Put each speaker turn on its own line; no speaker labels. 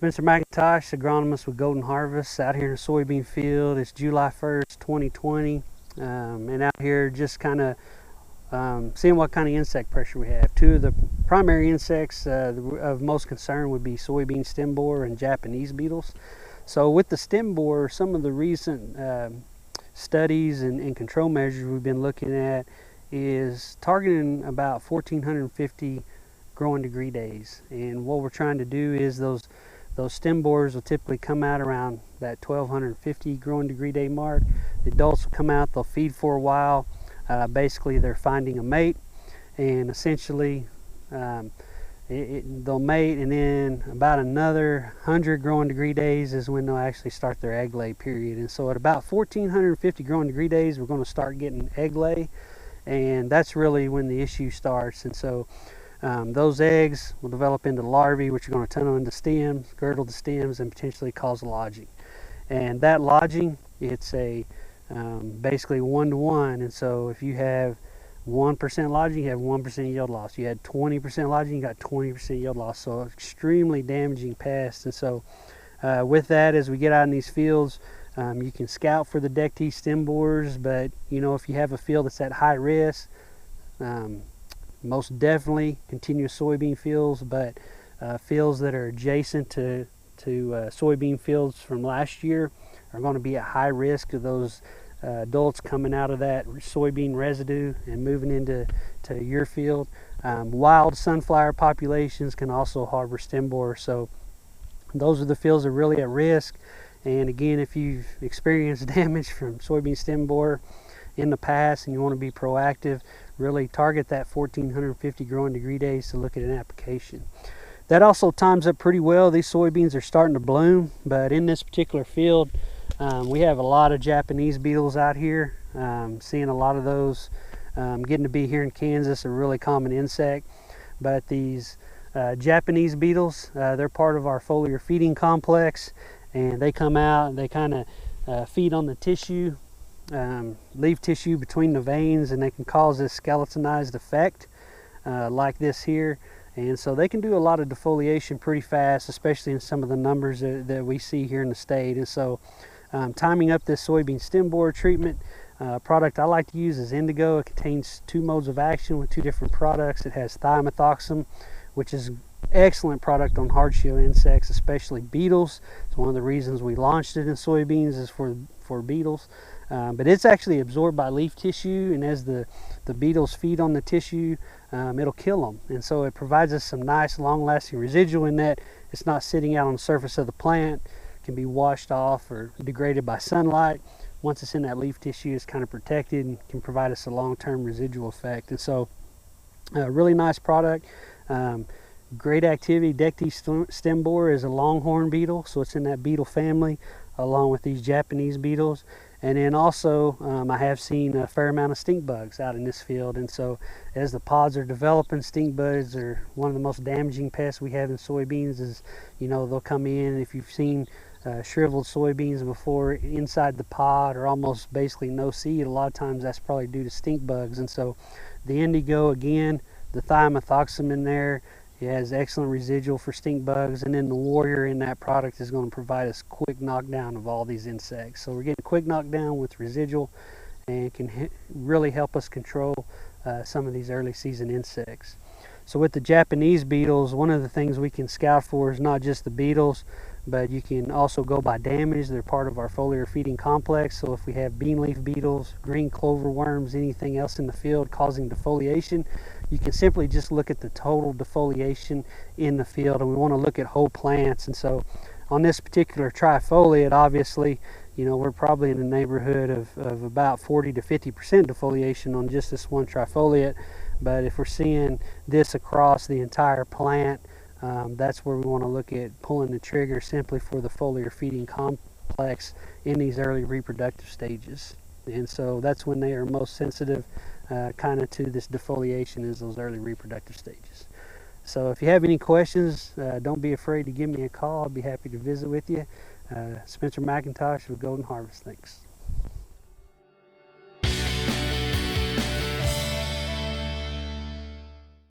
Spencer McIntosh, agronomist with Golden Harvest, out here in a soybean field. It's July 1st, 2020, and out here just kind of seeing what kind of insect pressure we have. Two of the primary insects of most concern would be soybean stem borer and Japanese beetles. So with the stem borer, some of the recent studies and control measures we've been looking at is targeting about 1,450 growing degree days. And what we're trying to do is those stem borers will typically come out around that 1,250 growing degree day mark. The adults will come out, they'll feed for a while. Basically they're finding a mate, and essentially they'll mate, and then about another 100 growing degree days is when they'll actually start their egg lay period. And so at about 1,450 growing degree days, we're going to start getting egg lay, and that's really when the issue starts. And so those eggs will develop into larvae, which are going to tunnel into stems, girdle the stems, and potentially cause lodging. And that lodging, it's a basically 1-to-1. And so if you have 1% lodging, you have 1% yield loss. You had 20% lodging, you got 20% yield loss. So extremely damaging pest. And so with that, as we get out in these fields, you can scout for the deck teeth stem borers, but you know, if you have a field that's at high risk, most definitely continuous soybean fields, but fields that are adjacent to soybean fields from last year are going to be at high risk of those adults coming out of that soybean residue and moving into your field. Wild sunflower populations can also harbor stem borer, so those are the fields that are really at risk. And again, if you've experienced damage from soybean stem borer in the past and you want to be proactive, really target that 1,450 growing degree days to look at an application. That also times up pretty well. These soybeans are starting to bloom, but in this particular field, we have a lot of Japanese beetles out here. Seeing a lot of those getting to be here in Kansas, a really common insect. But these Japanese beetles, they're part of our foliar feeding complex, and they come out and they kind of feed on the tissue, leaf tissue between the veins, and they can cause this skeletonized effect like this here. And so they can do a lot of defoliation pretty fast, especially in some of the numbers that we see here in the state. And so timing up this soybean stem borer treatment, product I like to use is Indigo. It contains 2 modes of action with 2 different products. It has thiamethoxam, which is excellent product on hard shield insects, especially beetles. It's one of the reasons we launched it in soybeans is for beetles. But it's actually absorbed by leaf tissue, and as the beetles feed on the tissue, it'll kill them. And so it provides us some nice long-lasting residual in that it's not sitting out on the surface of the plant. It can be washed off or degraded by sunlight. Once it's in that leaf tissue, it's kind of protected and can provide us a long-term residual effect. And so really nice product. Great activity. Deck teeth stem borer is a Longhorn beetle, so it's in that beetle family along with these Japanese beetles. And then also I have seen a fair amount of stink bugs out in this field. And so as the pods are developing, stink bugs are one of the most damaging pests we have in soybeans. Is, you know, they'll come in, if you've seen shriveled soybeans before, inside the pod or almost basically no seed, a lot of times that's probably due to stink bugs. And so the Indigo, again, the thiamethoxam in there, it has excellent residual for stink bugs, and then the Warrior in that product is going to provide us quick knockdown of all these insects. So we're getting quick knockdown with residual, and can really help us control some of these early season insects. So with the Japanese beetles, one of the things we can scout for is not just the beetles, but you can also go by damage. They're part of our foliar feeding complex. So if we have bean leaf beetles, green clover worms, anything else in the field causing defoliation, you can simply just look at the total defoliation in the field, and we want to look at whole plants. And so on this particular trifoliate, obviously, you know, we're probably in the neighborhood of about 40 to 50% defoliation on just this one trifoliate. But if we're seeing this across the entire plant, that's where we want to look at pulling the trigger simply for the foliar feeding complex in these early reproductive stages. And so that's when they are most sensitive kind of to this defoliation, is those early reproductive stages. So if you have any questions, don't be afraid to give me a call. I'll be happy to visit with you. Spencer McIntosh with Golden Harvest. Thanks.